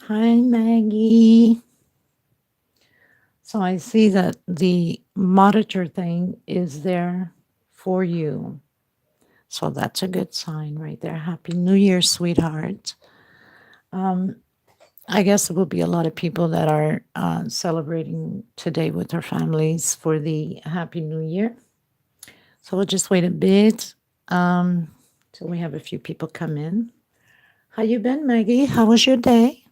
Hi, Maggie. So I see that the monitor thing is there for you. So that's a good sign right there. Happy New Year, sweetheart. Um, I guess there will be a lot of people that are celebrating today with their families for the Happy New Year. So we'll just wait a bit till we have a few people come in. How you been, Maggie? How was your day?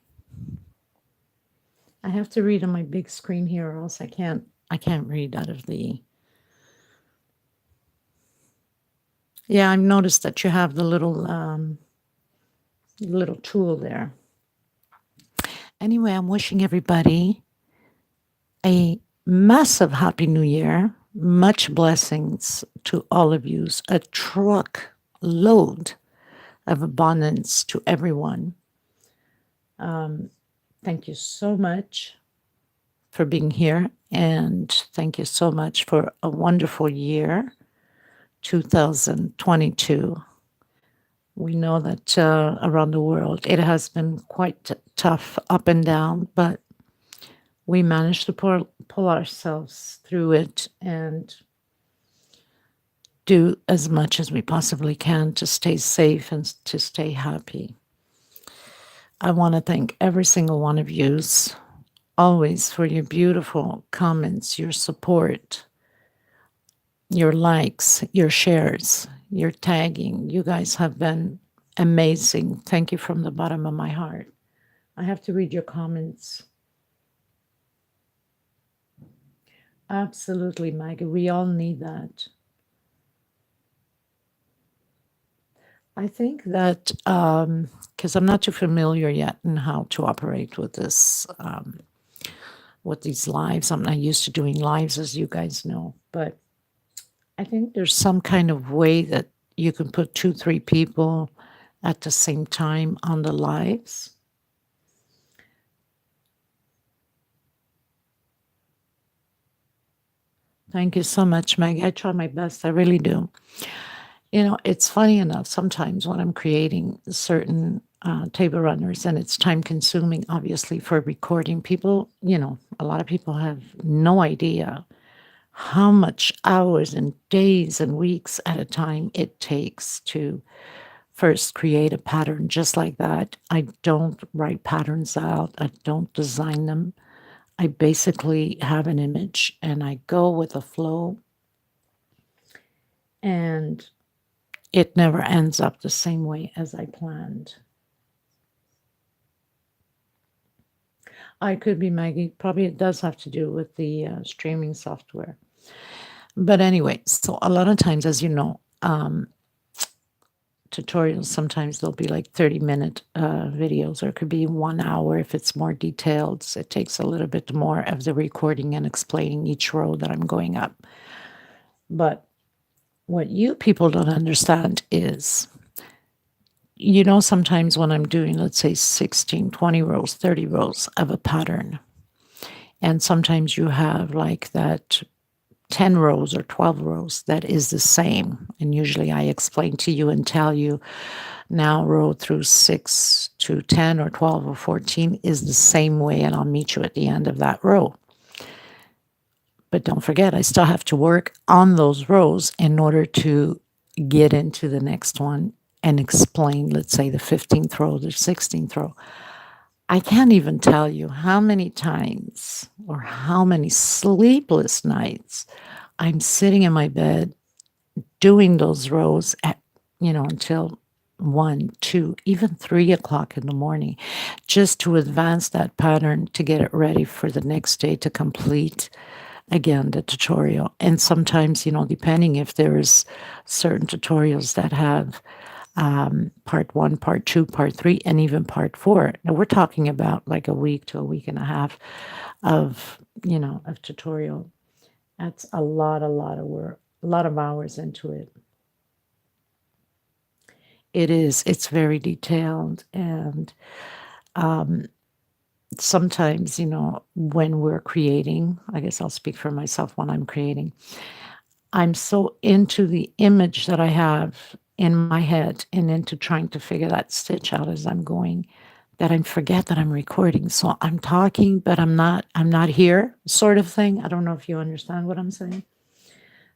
I have to read on my big screen here, or else I can't read out of the. Yeah, I've noticed that you have the little tool there. Anyway, I'm wishing everybody a massive happy new year. Much blessings to all of you. A truck load of abundance to everyone. Um, Thank you so much for being here, and thank you so much for a wonderful year, 2022. We know that around the world it has been quite tough up and down, but we managed to pull ourselves through it and do as much as we possibly can to stay safe and to stay happy. I want to thank every single one of you always for your beautiful comments, your support, your likes, your shares, your tagging. You guys have been amazing. Thank you from the bottom of my heart. I have to read your comments. Absolutely, Maggie. We all need that. I think that because I'm not too familiar yet in how to operate with this, with these lives. I'm not used to doing lives, as you guys know, but I think there's some kind of way that you can put two, three people at the same time on the lives. Thank you so much, Maggie. I try my best. I really do. It's funny enough sometimes when I'm creating certain table runners and it's time consuming, obviously, for recording people, a lot of people have no idea how much hours and days and weeks at a time it takes to first create a pattern just like that. I don't write patterns out, I don't design them. I basically have an image and I go with the flow, and it never ends up the same way as I planned. I could be, Maggie. Probably it does have to do with the streaming software. But anyway, so a lot of times, as you know, tutorials, sometimes they'll be like 30-minute videos, or it could be 1 hour if it's more detailed. So it takes a little bit more of the recording and explaining each row that I'm going up. But what you people don't understand is, sometimes when I'm doing, let's say, 16, 20 rows, 30 rows of a pattern, and sometimes you have like that 10 rows or 12 rows that is the same. And usually I explain to you and tell you now row through 6 to 10 or 12 or 14 is the same way, and I'll meet you at the end of that row. But don't forget, I still have to work on those rows in order to get into the next one and explain, let's say, the 15th row, the 16th row. I can't even tell you how many times or how many sleepless nights I'm sitting in my bed doing those rows until 1, 2, even 3 o'clock in the morning, just to advance that pattern to get it ready for the next day to complete again the tutorial. And sometimes, depending if there's certain tutorials that have part 1, part 2, part 3, and even part 4. Now we're talking about like a week to a week and a half of of tutorial. That's a lot of work, a lot of hours into it. It is. It's very detailed, and um, sometimes, when we're creating, I guess I'll speak for myself when I'm creating. I'm so into the image that I have in my head and into trying to figure that stitch out as I'm going that I forget that I'm recording. So I'm talking, but I'm not here, sort of thing. I don't know if you understand what I'm saying.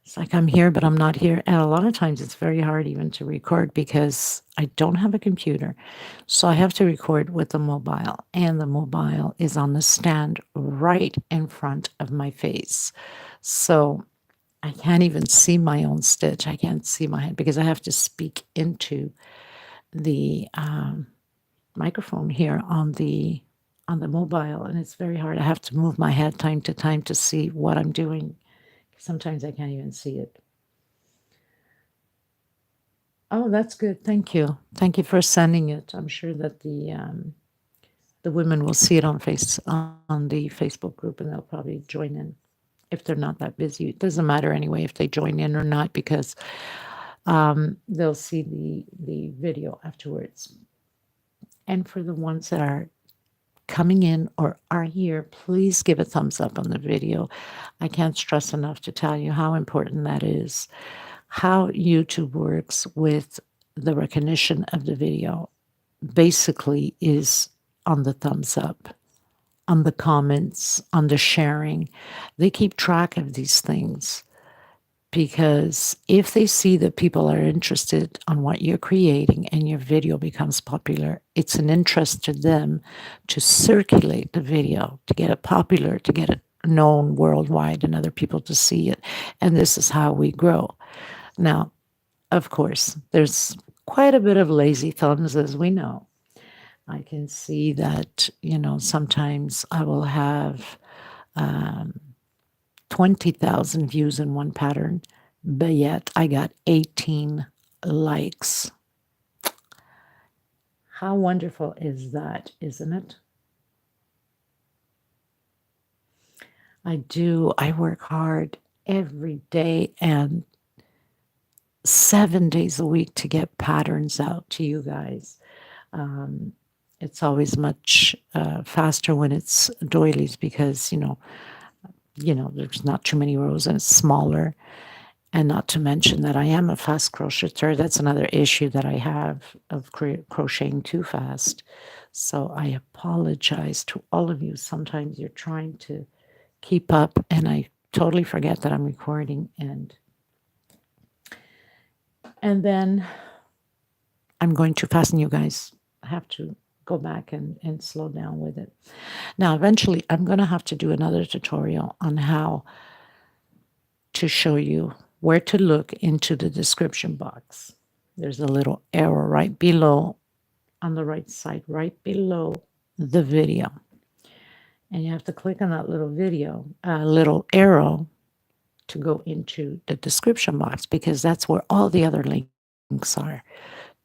It's like I'm here, but I'm not here. And a lot of times it's very hard even to record because I don't have a computer. So I have to record with the mobile, and the mobile is on the stand right in front of my face. So I can't even see my own stitch. I can't see my head because I have to speak into the microphone here on the mobile, and it's very hard. I have to move my head time to time to see what I'm doing. Sometimes I can't even see it. Oh, that's good. Thank you. Thank you for sending it. I'm sure that the women will see it on the Facebook group, and they'll probably join in if they're not that busy. It doesn't matter anyway if they join in or not because they'll see the video afterwards. And for the ones that are coming in or are here, please give a thumbs up on the video. I can't stress enough to tell you how important that is. How YouTube works with the recognition of the video basically is on the thumbs up, on the comments, on the sharing. They keep track of these things because if they see that people are interested on what you're creating and your video becomes popular, it's an interest to them to circulate the video, to get it popular, to get it known worldwide and other people to see it. And this is how we grow. Now, of course, there's quite a bit of lazy thumbs, as we know. I can see that, sometimes I will have 20,000 views in one pattern, but yet I got 18 likes. How wonderful is that, isn't it? I work hard every day and 7 days a week to get patterns out to you guys. Um, it's always much faster when it's doilies because, there's not too many rows and it's smaller. And not to mention that I am a fast crocheter. That's another issue that I have of crocheting too fast. So I apologize to all of you. Sometimes you're trying to keep up, and I totally forget that I'm recording, and then I'm going too fast, and you guys have to go back and slow down with it. Now, eventually, I'm going to have to do another tutorial on how to show you where to look into the description box. There's a little arrow right below, on the right side, right below the video. And you have to click on that little arrow to go into the description box because that's where all the other links are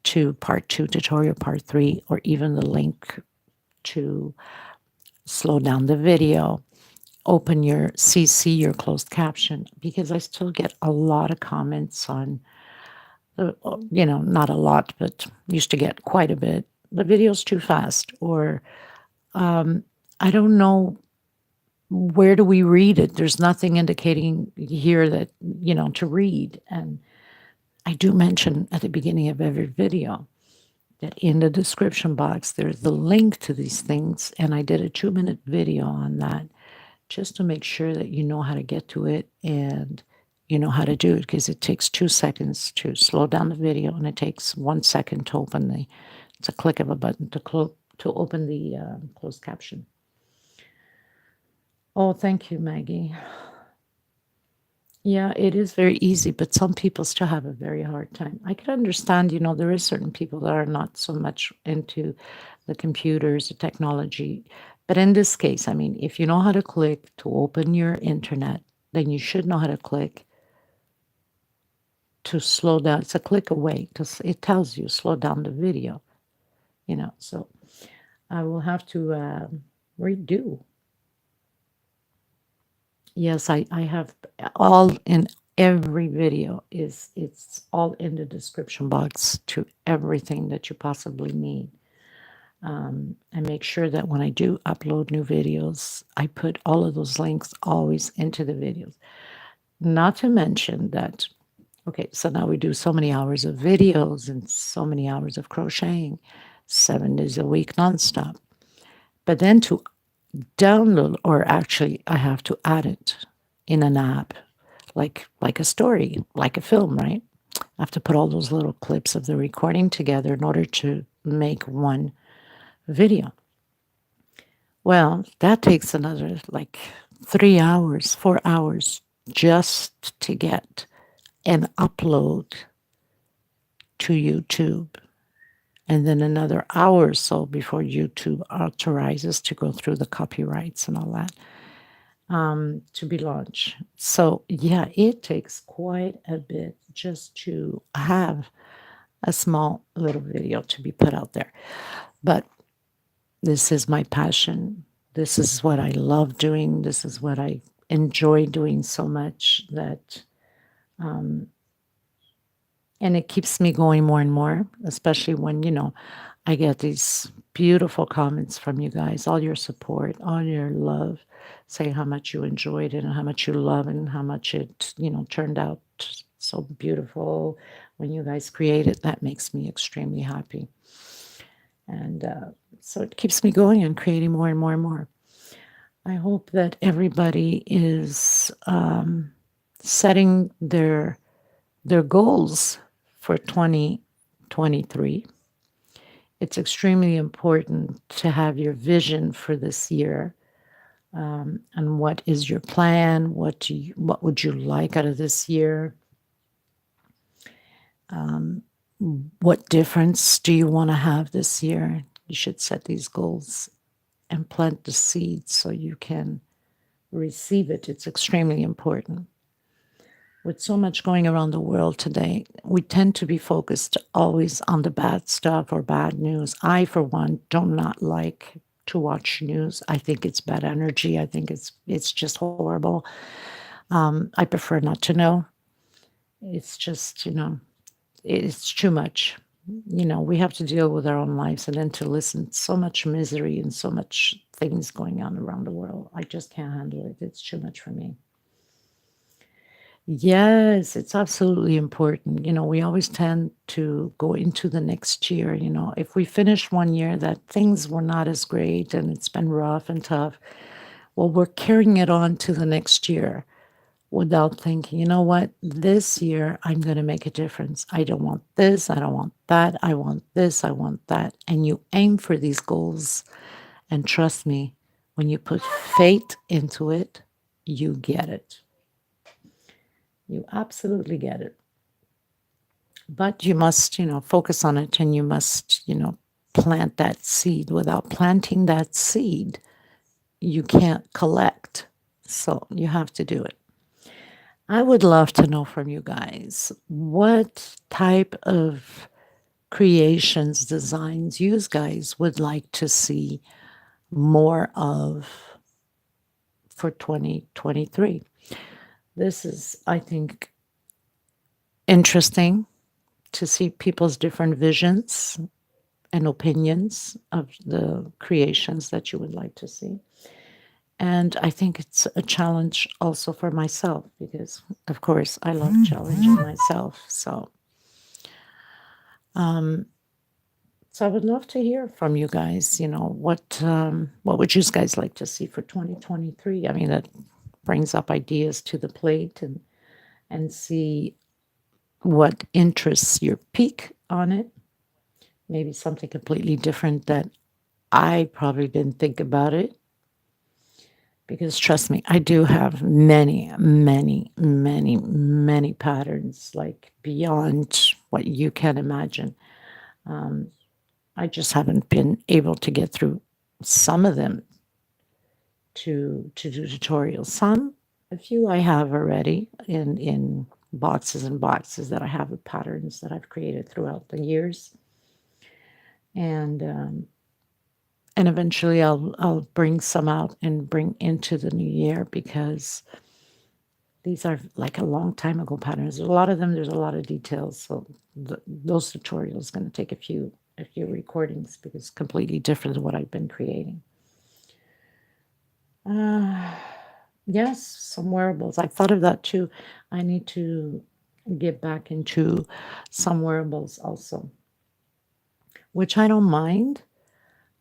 to part 2, tutorial part 3, or even the link to slow down the video, open your CC, your closed caption, because I still get a lot of comments on, not a lot, but used to get quite a bit. The video's too fast, or I don't know, where do we read it? There's nothing indicating here that, to read. And I do mention at the beginning of every video that in the description box, there's the link to these things. And I did a 2-minute video on that just to make sure that you know how to get to it and you know how to do it, because it takes 2 seconds to slow down the video and it takes 1 second to open it's a click of a button to open the closed caption. Oh, thank you, Maggie. Yeah, it is very easy, but some people still have a very hard time. I can understand, there is certain people that are not so much into the computers, the technology. But in this case, I mean, if you know how to click to open your internet, then you should know how to click to slow down. It's a click away because it tells you slow down the video, So I will have to redo. Yes, I have all in every video it's all in the description box to everything that you possibly need. And make sure that when I do upload new videos, I put all of those links always into the videos. Not to mention that, okay, so now we do so many hours of videos and so many hours of crocheting 7 days a week nonstop. But then to download, or actually I have to add it in an app, like a story, like a film, right? I have to put all those little clips of the recording together in order to make one video. Well, that takes another like 3 hours, 4 hours just to get and upload to YouTube. And then another hour or so before YouTube authorizes to go through the copyrights and all that, to be launched. So, yeah, it takes quite a bit just to have a small little video to be put out there. But this is my passion. This is what I love doing. This is what I enjoy doing so much that, and it keeps me going more and more, especially when, I get these beautiful comments from you guys, all your support, all your love, saying how much you enjoyed it and how much you love it and how much it, turned out so beautiful when you guys created. That makes me extremely happy. And so it keeps me going and creating more and more and more. I hope that everybody is setting their goals for 2023. It's extremely important to have your vision for this year, and what is your plan? What would you like out of this year? What difference do you want to have this year? You should set these goals and plant the seeds so you can receive it. It's extremely important. With so much going around the world today, we tend to be focused always on the bad stuff or bad news. I, for one, do not like to watch news. I think it's bad energy. I think it's just horrible. I prefer not to know. It's just, it's too much. We have to deal with our own lives, and then to listen so much misery and so much things going on around the world. I just can't handle it. It's too much for me. Yes, it's absolutely important. We always tend to go into the next year. If we finish one year that things were not as great and it's been rough and tough, well, we're carrying it on to the next year without thinking, you know what, this year I'm going to make a difference. I don't want this. I don't want that. I want this. I want that. And you aim for these goals. And trust me, when you put faith into it, you get it. You absolutely get it. But you must, focus on it, and you must, plant that seed. Without planting that seed, you can't collect. So you have to do it. I would love to know from you guys what type of creations, designs you guys would like to see more of for 2023. This is, I think, interesting to see people's different visions and opinions of the creations that you would like to see. And I think it's a challenge also for myself because, of course, I love challenging myself. So I would love to hear from you guys. What would you guys like to see for 2023? I mean, that brings up ideas to the plate, and see what interests your peak on it. Maybe something completely different that I probably didn't think about it. Because trust me, I do have many, many, many, many patterns, like beyond what you can imagine. I just haven't been able to get through some of them to do tutorials. A few I have already in boxes and boxes that I have of patterns that I've created throughout the years, and eventually I'll bring some out and bring into the new year because these are like a long time ago patterns. There's a lot of them. There's a lot of details. So those tutorials going to take a few recordings because it's completely different than what I've been creating. Yes, some wearables. I thought of that too. I need to get back into some wearables also. which I don't mind.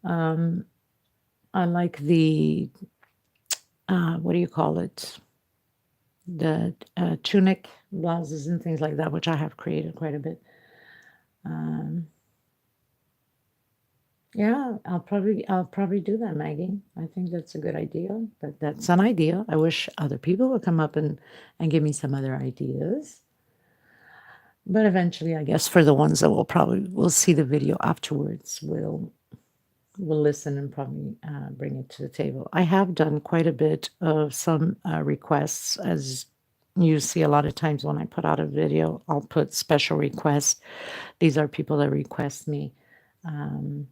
Um, I like the, what do you call it? The tunic blouses and things like that, which I have created quite a bit. Um, yeah, I'll probably do that, Maggie. I think that's a good idea. But that's an idea. I wish other people would come up and give me some other ideas. But eventually, I guess for the ones that will see the video afterwards, will listen and probably bring it to the table. I have done quite a bit of some requests, as you see a lot of times when I put out a video, I'll put special requests. These are people that request me um,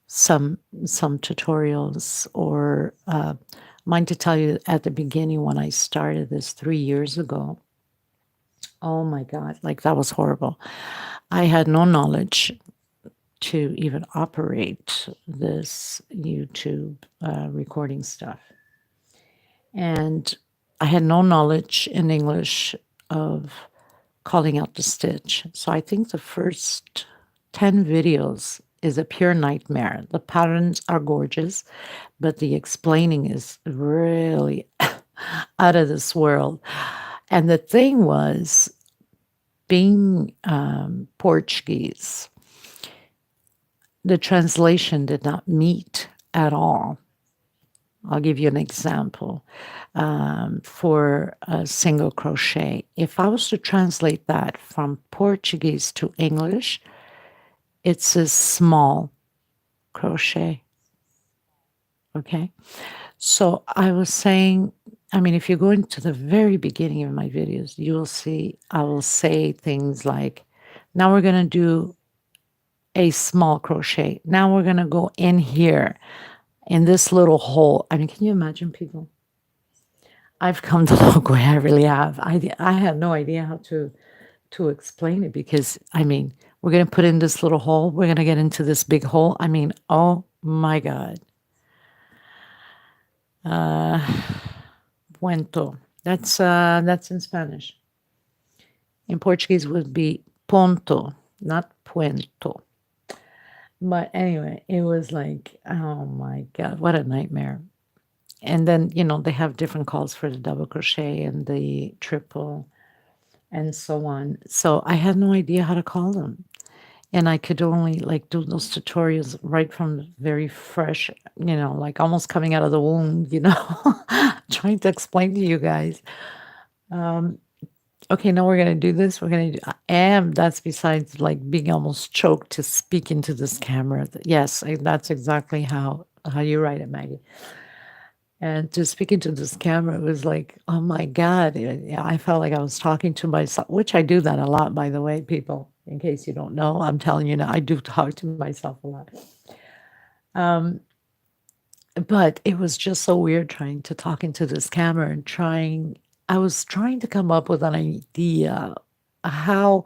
some tutorials or mind to tell you at the beginning when I started this 3 years ago. Oh my God, like that was horrible. I had no knowledge to even operate this YouTube recording stuff. And I had no knowledge in English of calling out the stitch. So I think the first 10 videos is a pure nightmare. The patterns are gorgeous, but the explaining is really out of this world. And the thing was, being Portuguese, the translation did not meet at all. I'll give you an example. For a single crochet, if I was to translate that from Portuguese to English, it says small crochet. Okay. So I was saying, I mean, if you go into the very beginning of my videos, you will see I will say things like, now we're going to do a small crochet. Now we're going to go in here in this little hole. I mean, can you imagine, people? I've come the long way. I really have. I had no idea how to explain it because I mean, we're gonna put in this little hole. We're gonna get into this big hole. I mean, oh my God. Uh, Puento. That's in Spanish. In Portuguese would be ponto, not puento. But anyway, it was like, oh my God, what a nightmare. And then, they have different calls for the double crochet and the triple and so on. So I had no idea how to call them. And I could only like do those tutorials right from very fresh, like almost coming out of the womb, trying to explain to you guys. Um, okay, now we're gonna do this. We're gonna do, and that's besides like being almost choked to speak into this camera. Yes, that's exactly how you write it, Maggie. And to speak into this camera, it was like, oh my God. I felt like I was talking to myself, which I do that a lot, by the way, people. In case you don't know, I'm telling you now, I do talk to myself a lot. Um, but it was just so weird trying to talk into this camera and I was trying to come up with an idea how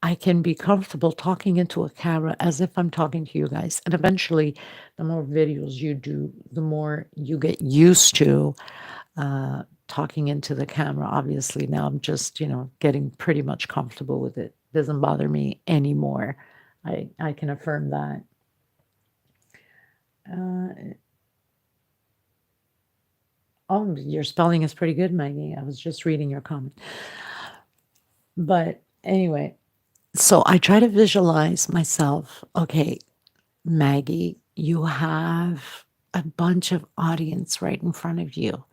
I can be comfortable talking into a camera as if I'm talking to you guys. And eventually, the more videos you do, the more you get used to talking into the camera. Obviously, now I'm just, getting pretty much comfortable with it. Doesn't bother me anymore. I can affirm that. Uh, oh, your spelling is pretty good, Maggie. I was just reading your comment. But anyway, so I try to visualize myself. Okay, Maggie, you have a bunch of audience right in front of you,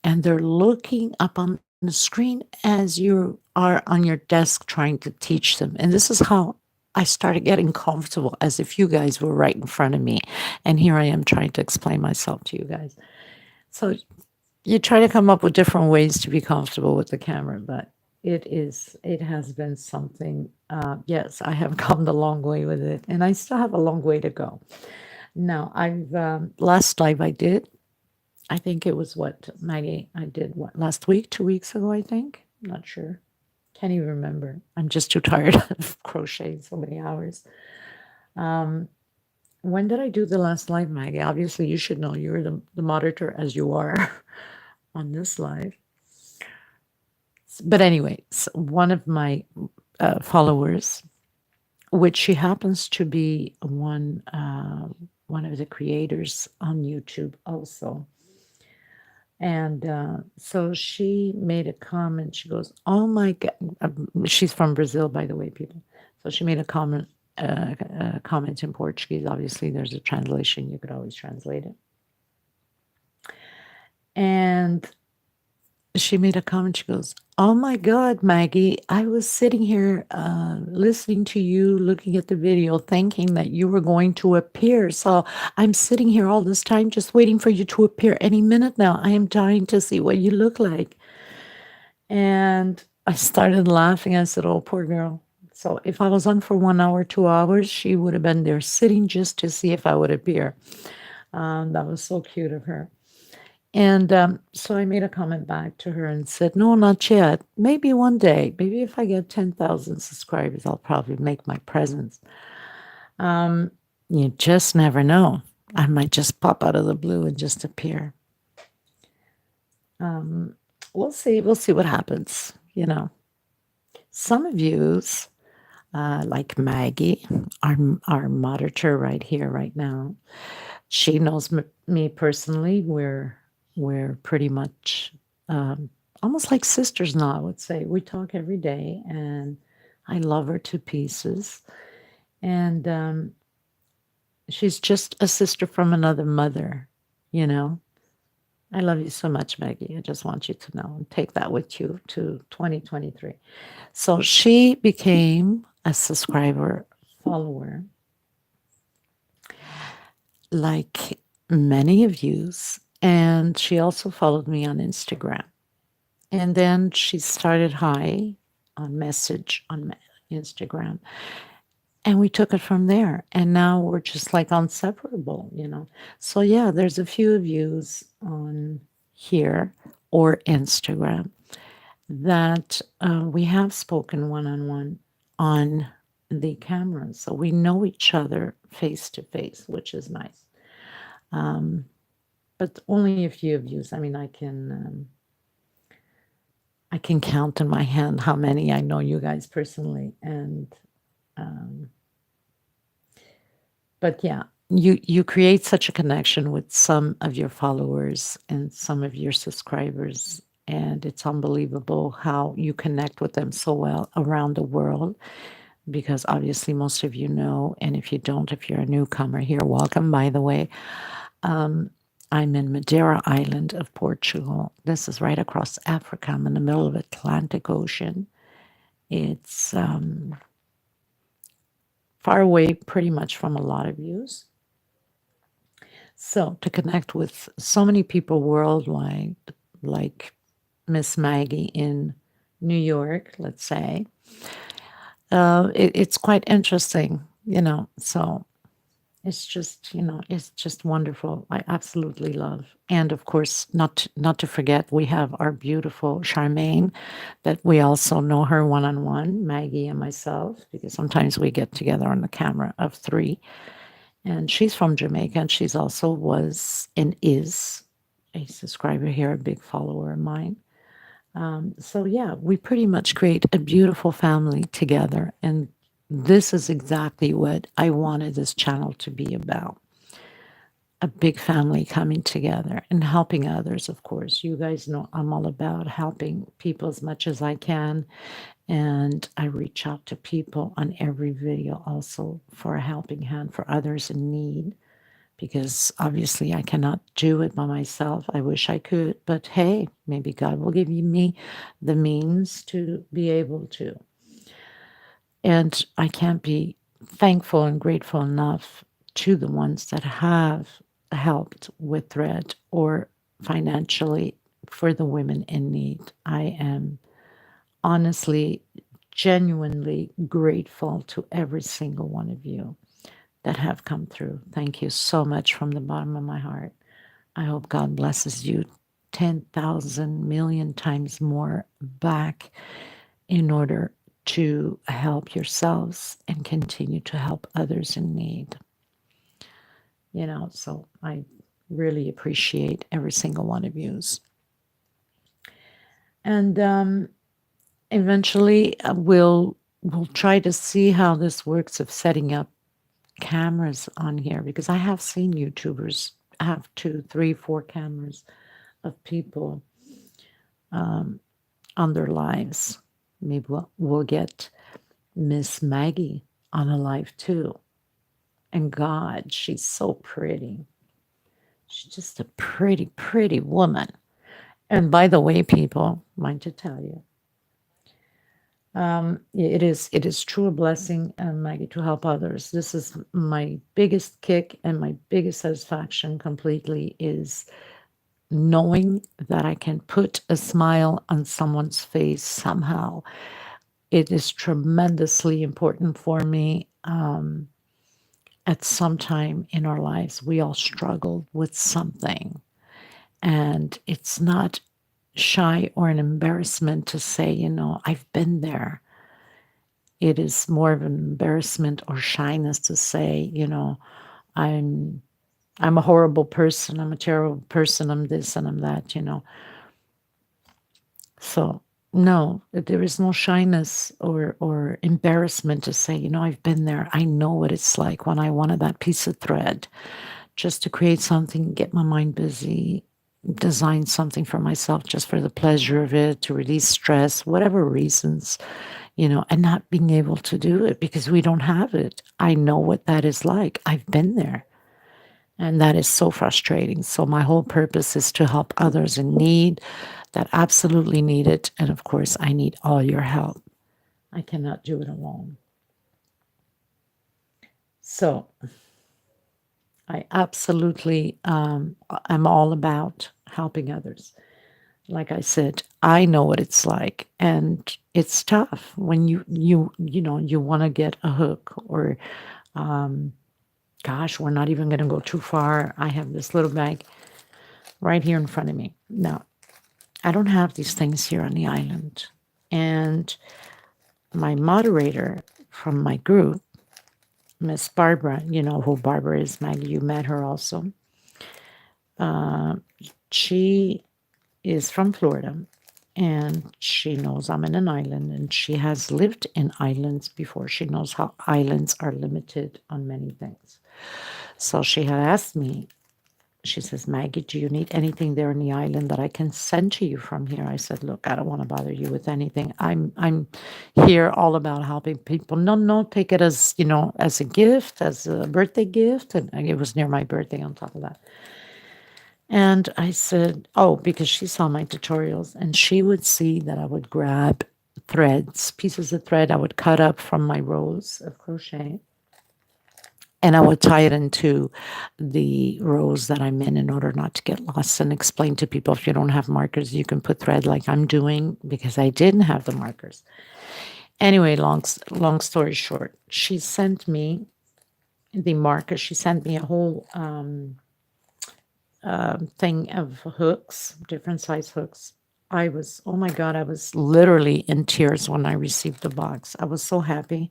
and they're looking up on the screen as you are on your desk trying to teach them. And this is how I started getting comfortable, as if you guys were right in front of me. And here I am trying to explain myself to you guys. So you try to come up with different ways to be comfortable with the camera, but it has been something. Yes, I have come the long way with it, and I still have a long way to go. Now, I've last live I did, I think it was what, Maggie, I did what, last week, 2 weeks ago, I think. Not sure. Can't even remember. I'm just too tired of crocheting so many hours. Um, when did I do the last live, Maggie? Obviously, you should know. You're the moderator as you are on this live. But anyway, one of my followers which she happens to be one of the creators on YouTube also. And so she made a comment. She goes, "Oh my God!" She's from Brazil, by the way, people. So she made a comment in Portuguese. Obviously, there's a translation. You could always translate it. And she made a comment. She goes, "Oh my God, Maggie, I was sitting here listening to you, looking at the video, thinking that you were going to appear. So I'm sitting here all this time just waiting for you to appear any minute now. I am dying to see what you look like." And I started laughing. I said, "Oh, poor girl." So if I was on for 1 hour, 2 hours, she would have been there sitting just to see if I would appear. That was so cute of her. And so I made a comment back to her and said, "No, not yet. Maybe one day. Maybe if I get 10,000 subscribers, I'll probably make my presence." Um, you just never know. I might just pop out of the blue and just appear. We'll see. We'll see what happens. Some of yous, like Maggie, our moderator right here, right now, she knows me personally. We're pretty much almost like sisters now, I would say. We talk every day, and I love her to pieces. And she's just a sister from another mother, you know. I love you so much, Maggie. I just want you to know and take that with you to 2023. So she became a subscriber follower, like many of yous, and she also followed me on Instagram. And then she started high on message on Instagram. And we took it from there. And now we're just like inseparable. So, yeah, there's a few views on here or Instagram that we have spoken one on one on the camera. So we know each other face to face, which is nice. But only a few views. I mean, I can count in my hand how many I know you guys personally, and but yeah, you create such a connection with some of your followers and some of your subscribers, and it's unbelievable how you connect with them so well around the world. Because obviously, most of you know, and if you don't, if you're a newcomer here, welcome. By the way, I'm in Madeira Island of Portugal. This is right across Africa. I'm in the middle of Atlantic Ocean. It's far away pretty much from a lot of views. So to connect with so many people worldwide, like Miss Maggie in New York, let's say, it's quite interesting. So it's just wonderful. I absolutely love. And of course, not to forget, we have our beautiful Charmaine, that we also know her one on one, Maggie and myself, because sometimes we get together on the camera of three. And she's from Jamaica, and she's also was and is a subscriber here, a big follower of mine. So yeah, we pretty much create a beautiful family together, and this is exactly what I wanted this channel to be about. A big family coming together and helping others, of course. You guys know I'm all about helping people as much as I can. And I reach out to people on every video also for a helping hand for others in need, because obviously I cannot do it by myself. I wish I could, but hey, maybe God will give me the means to be able to. And I can't be thankful and grateful enough to the ones that have helped with Thread or financially for the women in need. I am honestly, genuinely grateful to every single one of you that have come through. Thank you so much from the bottom of my heart. I hope God blesses you 10,000 million times more back in order to help yourselves and continue to help others in need. So I really appreciate every single one of yous. And eventually, we'll try to see how this works of setting up cameras on here because I have seen YouTubers have two, three, four cameras of people on their lives. Maybe we'll get Miss Maggie on a live too. And God, she's so pretty. She's just a pretty, pretty woman. And by the way, people, mind to tell you, it is true a blessing, Maggie, to help others. This is my biggest kick and my biggest satisfaction completely is knowing that I can put a smile on someone's face somehow. It is tremendously important for me. At some time in our lives, we all struggle with something, and it's not shy or an embarrassment to say, I've been there. It is more of an embarrassment or shyness to say, I'm I'm a horrible person, I'm a terrible person, I'm this and I'm that. So no, there is no shyness or embarrassment to say, I've been there. I know what it's like when I wanted that piece of thread just to create something, get my mind busy, design something for myself just for the pleasure of it, to release stress, whatever reasons, and not being able to do it because we don't have it. I know what that is like. I've been there. And that is so frustrating. So, my whole purpose is to help others in need that absolutely need it. And of course, I need all your help. I cannot do it alone. So, I absolutely am all about helping others. Like I said, I know what it's like, and it's tough when you want to get a hook or gosh, we're not even going to go too far. I have this little bag right here in front of me. Now, I don't have these things here on the island. And my moderator from my group, Miss Barbara, you know who Barbara is, Maggie, you met her also. She is from Florida and she knows I'm in an island and she has lived in islands before. She knows how islands are limited on many things. So she had asked me, she says, Maggie, do you need anything there in the island that I can send to you from here? I said, look, I don't want to bother you with anything. I'm here all about helping people. No, take it as, as a gift, as a birthday gift. And it was near my birthday on top of that. And I said, oh, because she saw my tutorials and she would see that I would grab threads, pieces of thread I would cut up from my rows of crochet and I would tie it into the rows that I'm in order not to get lost and explain to people if you don't have markers, you can put thread like I'm doing because I didn't have the markers. Anyway, long story short, she sent me the markers. She sent me a whole thing of hooks, different size hooks. Oh my God, I was literally in tears when I received the box. I was so happy,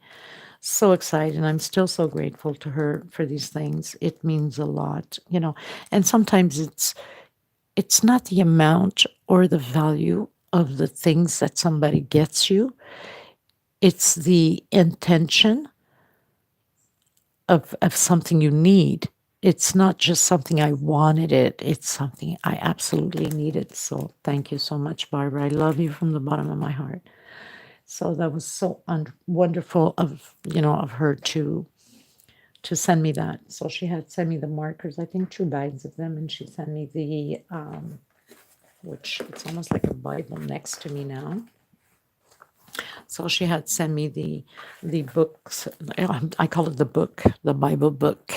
so excited. And I'm still so grateful to her for these things. It means a lot. And sometimes it's not the amount or the value of the things that somebody gets you. It's the intention of something you need. It's not just something I wanted it's something I absolutely needed. So thank you so much, Barbara. I love you from the bottom of my heart. So that was so wonderful of her to send me that. So she had sent me the markers, I think 2 bags of them, and she sent me the which it's almost like a Bible next to me now. So she had sent me the books. I call it the book, the Bible book.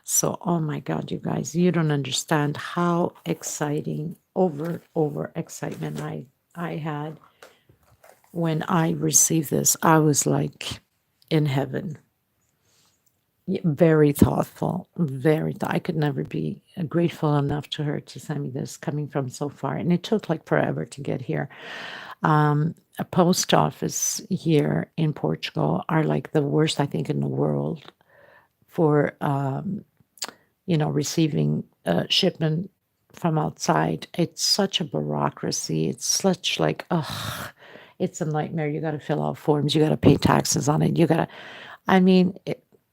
So oh my God, you guys, you don't understand how exciting, over excitement I had when I received this. I was like in heaven. Very thoughtful, I could never be grateful enough to her to send me this coming from so far. And it took like forever to get here. A post office here in Portugal are like the worst, I think, in the world for, receiving a shipment from outside. It's such a bureaucracy. It's such like, ugh, It's a nightmare. You got to fill out forms. You got to pay taxes on it. You got to, I mean,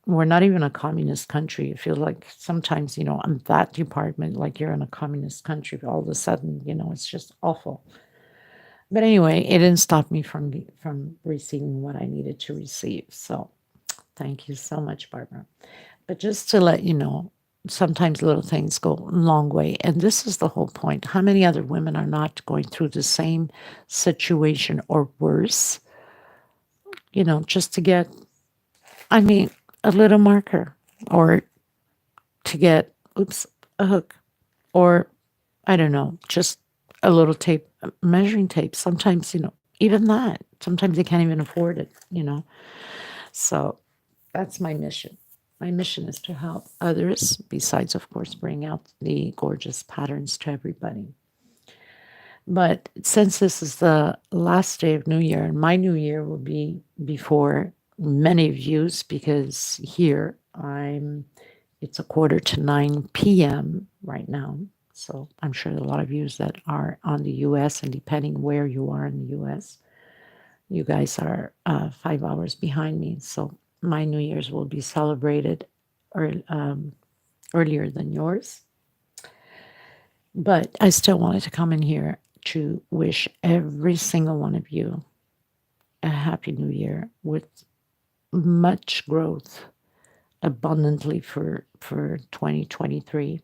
we're not even a communist country. It feels like sometimes, on that department, like you're in a communist country, all of a sudden, it's just awful. But anyway, it didn't stop me from receiving what I needed to receive. So thank you so much, Barbara. But just to let you know, sometimes little things go a long way. And this is the whole point. How many other women are not going through the same situation or worse, just to get, I mean, a little marker or to get, oops, a hook or I don't know, just a little tape, measuring tape. Sometimes, even that, sometimes they can't even afford it. So that's my mission. My mission is to help others, besides, of course, bring out the gorgeous patterns to everybody. But since this is the last day of New Year, and my New Year will be before many of yous, because here it's a 8:45 p.m. right now. So I'm sure a lot of yous that are on the US, and depending where you are in the US, you guys are 5 hours behind me. So my New Year's will be celebrated earlier than yours. But I still wanted to come in here to wish every single one of you a happy new year with much growth abundantly for 2023,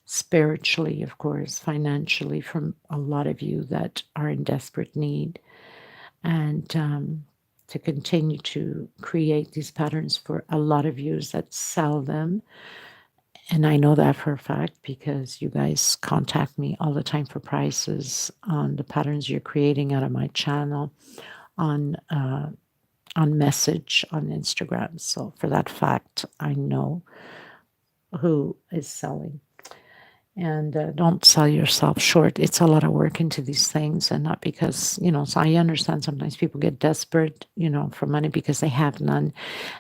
spiritually, of course, financially, from a lot of you that are in desperate need, and to continue to create these patterns for a lot of you that sell them. And I know that for a fact because you guys contact me all the time for prices on the patterns you're creating out of my channel on message on Instagram. So for that fact, I know who is selling. And don't sell yourself short. It's a lot of work into these things, and not because, so I understand sometimes people get desperate, for money because they have none,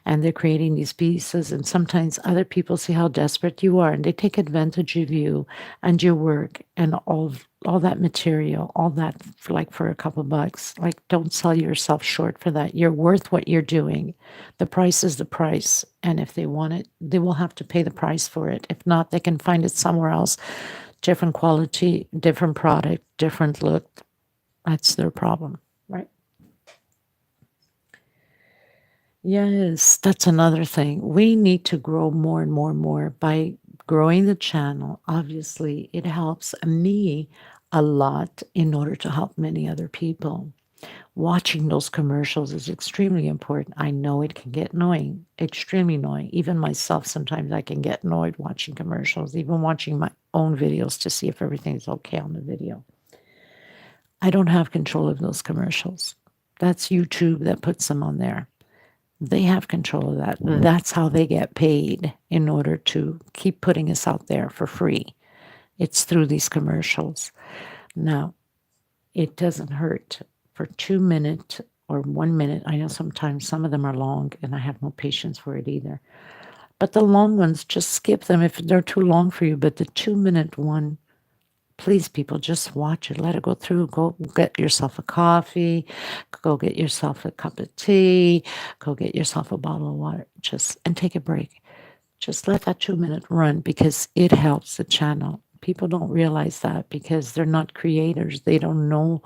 and they're creating these pieces. And sometimes other people see how desperate you are, and they take advantage of you and your work and all that material, all that for a couple bucks. Like, don't sell yourself short for that. You're worth what you're doing. The price is the price. And if they want it, they will have to pay the price for it. If not, they can find it somewhere else. Different quality, different product, different look. That's their problem, right? Yes, that's another thing. We need to grow more and more and more by growing the channel. Obviously, it helps me a lot in order to help many other people. Watching those commercials is extremely important. I know it can get annoying, extremely annoying. Even myself, sometimes I can get annoyed watching commercials, even watching my own videos to see if everything's okay on the video. I don't have control of those commercials. That's YouTube that puts them on there. They have control of that. That's how they get paid in order to keep putting us out there for free. It's through these commercials. Now, it doesn't hurt for 2 minutes or 1 minute. I know sometimes some of them are long, and I have no patience for it either. But the long ones, just skip them if they're too long for you. But the 2 minute one, please, people, just watch it. Let it go through. Go get yourself a coffee. Go get yourself a cup of tea. Go get yourself a bottle of water. And take a break. Just let that 2 minute run because it helps the channel. People don't realize that because they're not creators. They don't know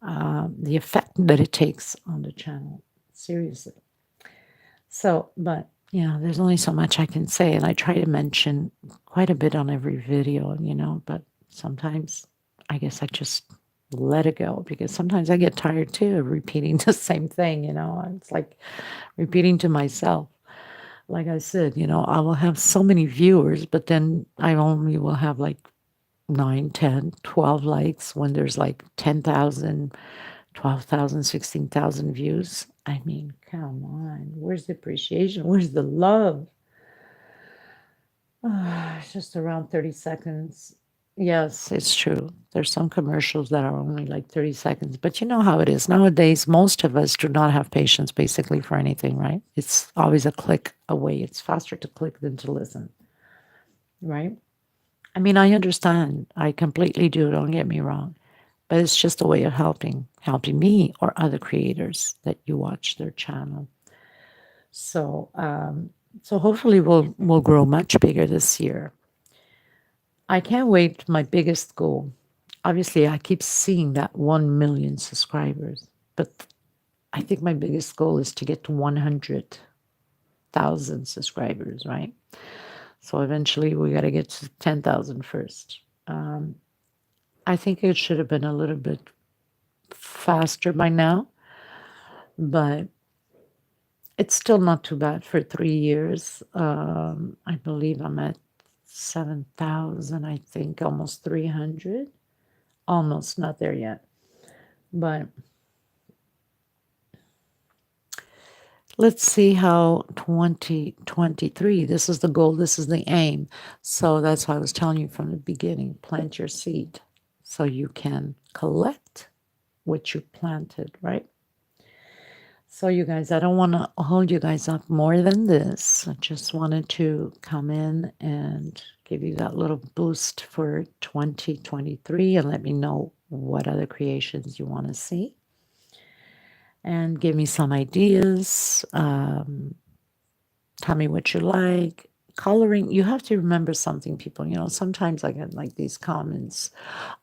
the effect that it takes on the channel. Seriously. So, but there's only so much I can say, and I try to mention quite a bit on every video, but sometimes I guess I just let it go because sometimes I get tired too of repeating the same thing, It's like repeating to myself. Like I said, I will have so many viewers, but then I only will have like 9, 10, 12 likes when there's like 10,000, 12,000, 16,000 views. I mean, come on. Where's the appreciation? Where's the love? It's just around 30 seconds. Yes, it's true. There's some commercials that are only like 30 seconds, but you know how it is. Nowadays, most of us do not have patience basically for anything, right? It's always a click away. It's faster to click than to listen, right? I mean, I understand. I completely do. Don't get me wrong. but it's just a way of helping me or other creators that you watch their channel. So so hopefully we'll grow much bigger this year. I can't wait. My biggest goal. Obviously, I keep seeing that 1 million subscribers, but I think my biggest goal is to get to 100,000 subscribers, right? So eventually we got to get to 10,000 first. Um, I think it should have been a little bit faster by now, but it's still not too bad for 3 years. I believe I'm at 7,000, I think, almost 300. Almost not there yet. But let's see how 2023, this is the goal, this is the aim. So that's why I was telling you from the beginning, plant your seed so you can collect what you planted, right? So, you guys, I don't want to hold you guys up more than this. I just wanted to come in and give you that little boost for 2023 and let me know what other creations you want to see and give me some ideas. Tell me what you like. Coloring, you have to remember something, people. Sometimes I get like these comments,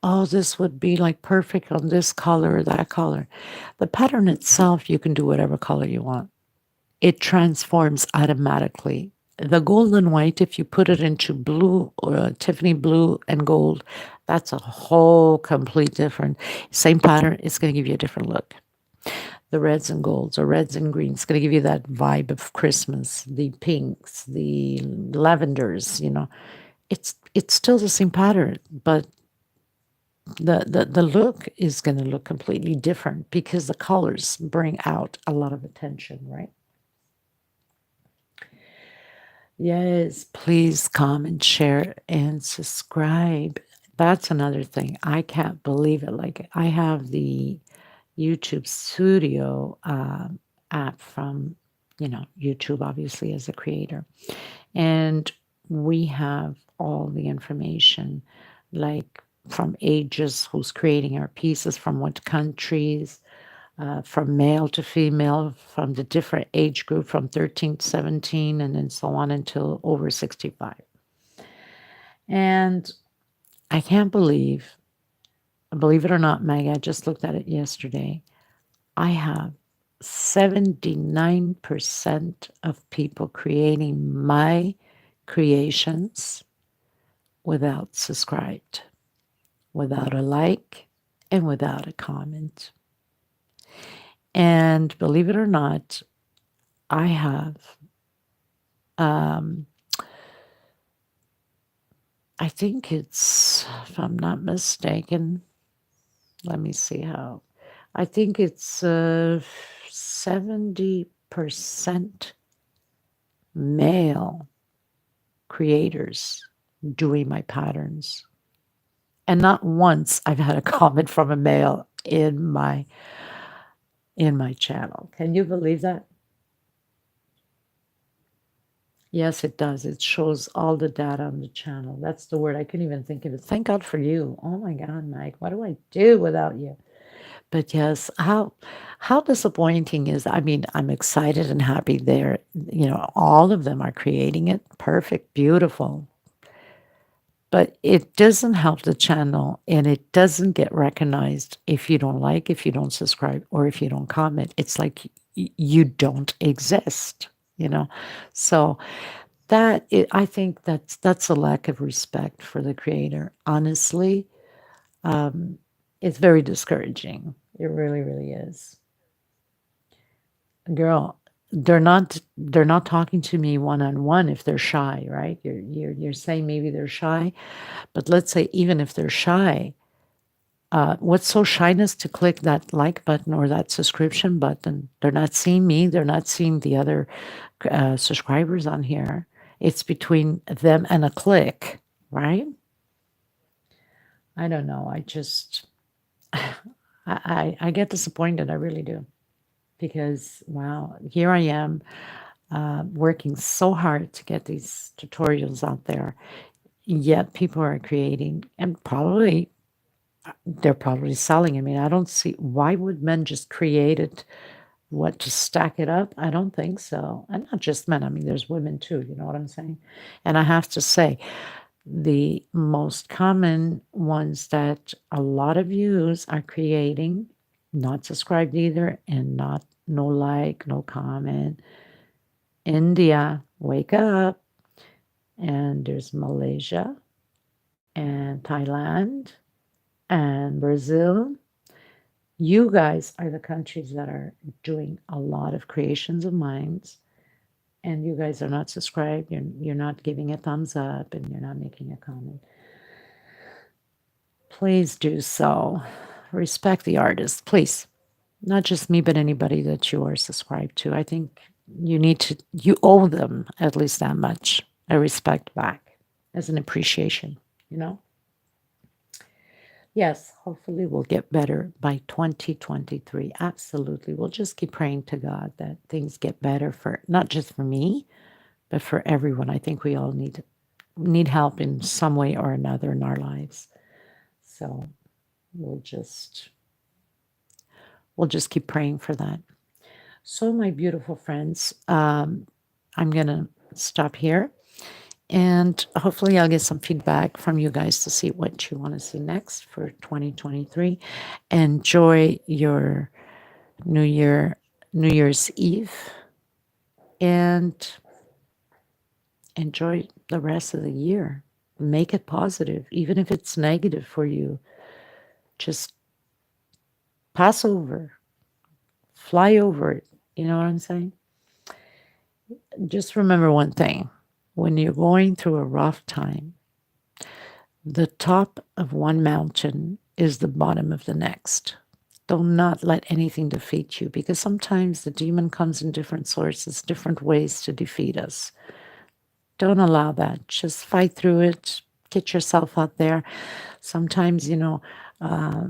oh, this would be like perfect on this color or that color. The pattern itself, you can do whatever color you want. It transforms automatically. The gold and white, if you put it into blue or Tiffany blue and gold, that's a whole complete different. Same pattern, it's going to give you a different look. The reds and golds or reds and greens, going to give you that vibe of Christmas. The pinks, the lavenders, it's still the same pattern, but the look is going to look completely different because the colors bring out a lot of attention, right? Yes, please comment, share, and subscribe. That's another thing. I can't believe it. Like, I have the YouTube Studio app from, YouTube, obviously, as a creator. And we have all the information, like from ages, who's creating our pieces, from what countries, from male to female, from the different age group, from 13 to 17, and then so on until over 65. And I can't believe it or not, Meg, I just looked at it yesterday. I have 79% of people creating my creations without subscribed, without a like, and without a comment. And believe it or not, I have, um, I think it's, if I'm not mistaken, let me see how. I think it's 70% male creators doing my patterns. And not once I've had a comment from a male in my channel. Can you believe that? Yes, it does. It shows all the data on the channel. That's the word. I couldn't even think of it. Thank God for you. Oh my God, Mike, what do I do without you? But yes, how disappointing is, I mean, I'm excited and happy there. All of them are creating it. Perfect, beautiful. But it doesn't help the channel and it doesn't get recognized if you don't like, if you don't subscribe, or if you don't comment. It's like you don't exist, you know? So I think that's a lack of respect for the creator. Honestly, um, it's very discouraging. It really, really is. Girl, they're not talking to me one on one if they're shy, right? You're saying maybe they're shy, but let's say even if they're shy, what's so shyness to click that like button or that subscription button? They're not seeing me. They're not seeing the other subscribers on here. It's between them and a click, right? I don't know. I just, I get disappointed. I really do. Because, wow, here I am working so hard to get these tutorials out there. Yet people are creating, and probably they're probably selling. I mean, I don't see why would men just create it, what, to stack it up? I don't think so. And not just men. I mean, there's women too. You know what I'm saying? And I have to say, the most common ones that a lot of yous are creating, not subscribed either, and not no like, no comment. India, wake up. And there's Malaysia and Thailand and Brazil. You guys are the countries that are doing a lot of creations of minds, and you guys are not subscribed. You're not giving a thumbs up, and you're not making a comment. Please do so. Respect the artist, please. Not just me, but anybody that you are subscribed to. I think you owe them at least that much, a respect back as an appreciation, you know? Yes, hopefully we'll get better by 2023. Absolutely. We'll just keep praying to God that things get better for not just for me, but for everyone. I think we all need help in some way or another in our lives. So we'll just we'll just keep praying for that. So my beautiful friends, I'm gonna stop here. And hopefully, I'll get some feedback from you guys to see what you want to see next for 2023. Enjoy your New Year, New Year's Eve, and enjoy the rest of the year. Make it positive, even if it's negative for you. Just pass over, fly over it. You know what I'm saying? Just remember one thing: when you're going through a rough time, the top of one mountain is the bottom of the next. Do not let anything defeat you, because sometimes the demon comes in different sources, different ways to defeat us. Don't allow that. Just fight through it. Get yourself out there. Sometimes,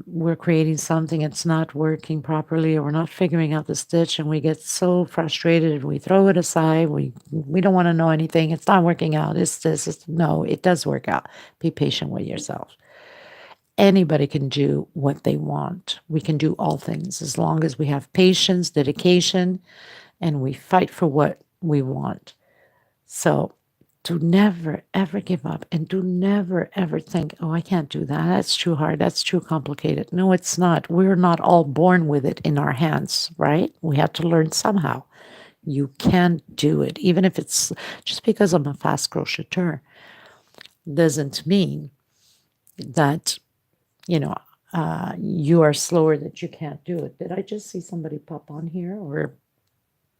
we're creating something, it's not working properly, or we're not figuring out the stitch, and we get so frustrated and we throw it aside. We don't want to know anything. It's not working out. It's this. No, it does work out. Be patient with yourself. Anybody can do what they want. We can do all things as long as we have patience, dedication, and we fight for what we want. So do never, ever give up, and do never, ever think, oh, I can't do that. That's too hard. That's too complicated. No, it's not. We're not all born with it in our hands, right? We have to learn somehow. You can do it. Even if it's just because I'm a fast crocheter, doesn't mean that you are slower, that you can't do it. Did I just see somebody pop on here, or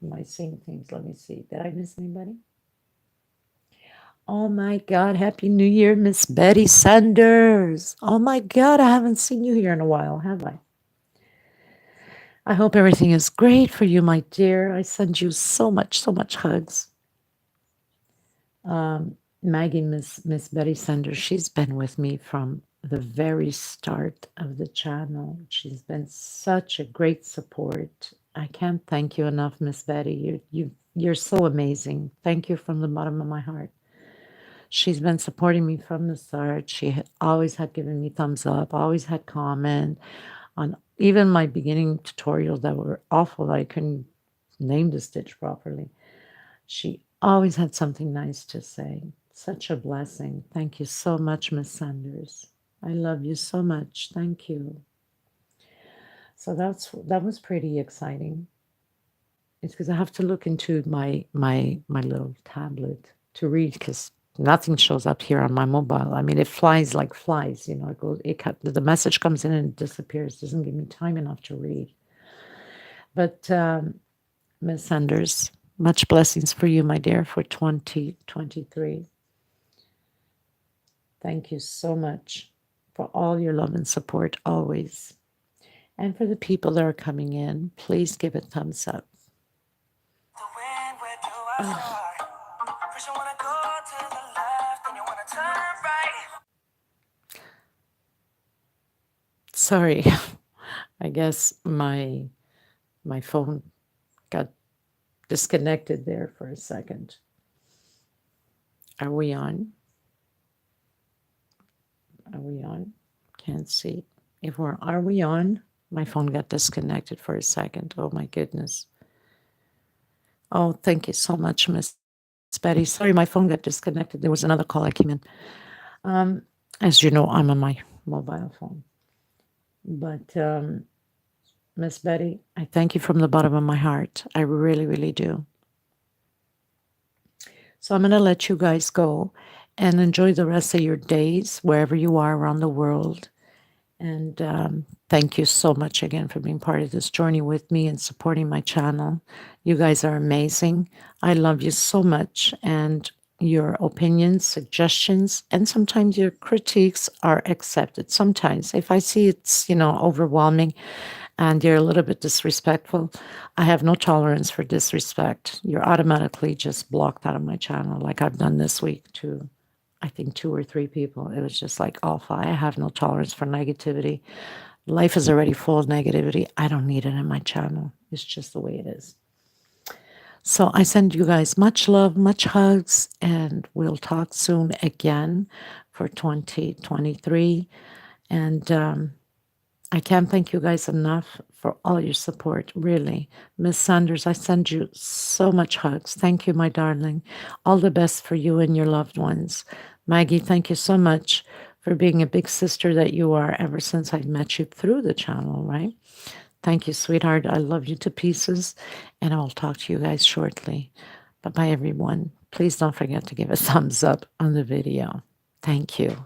am I seeing things? Let me see. Did I miss anybody? Oh my God, Happy New Year, Miss Betty Sanders. Oh my God, I haven't seen you here in a while, have I? I hope everything is great for you, my dear. I send you so much hugs. Maggie, Miss Betty Sanders, she's been with me from the very start of the channel. She's been such a great support. I can't thank you enough, Miss Betty. You're so amazing. Thank you from the bottom of my heart. She's been supporting me from the start. Always had given me thumbs up, always had comment on even my beginning tutorials that were awful. I couldn't name the stitch properly. She always had something nice to say. Such a blessing. Thank you so much, Miss Sanders. I love you so much. Thank you. So that was pretty exciting. It's because I have to look into my little tablet to read, because nothing shows up here on my mobile. I mean, it flies like flies. The message comes in and it disappears. Doesn't give me time enough to read. But Miss Sanders, much blessings for you, my dear, for 2023. Thank you so much for all your love and support always. And for the people that are coming in, please give a thumbs up. Sorry, I guess my phone got disconnected there for a second. Are we on? Are we on? Can't see. if we're, are we on? My phone got disconnected for a second. Oh my goodness. Oh, thank you so much, Miss Betty. Sorry, my phone got disconnected. There was another call that came in. Um, as you know, I'm on my mobile phone. But Miss Betty, I thank you from the bottom of my heart. I really, really do. So I'm going to let you guys go and enjoy the rest of your days wherever you are around the world. And thank you so much again for being part of this journey with me and supporting my channel. You guys are amazing. I love you so much. And your opinions, suggestions, and sometimes your critiques are accepted. Sometimes, if I see it's, overwhelming and you're a little bit disrespectful, I have no tolerance for disrespect. You're automatically just blocked out of my channel, like I've done this week to, I think, 2 or 3 people. It was just like awful. I have no tolerance for negativity. Life is already full of negativity. I don't need it in my channel. It's just the way it is. So I send you guys much love, much hugs, and we'll talk soon again for 2023. And I can't thank you guys enough for all your support, really. Miss Sanders, I send you so much hugs. Thank you, my darling. All the best for you and your loved ones. Maggie, thank you so much for being a big sister that you are ever since I met you through the channel, right? Thank you, sweetheart. I love you to pieces, and I'll talk to you guys shortly. Bye bye, everyone. Please don't forget to give a thumbs up on the video. Thank you.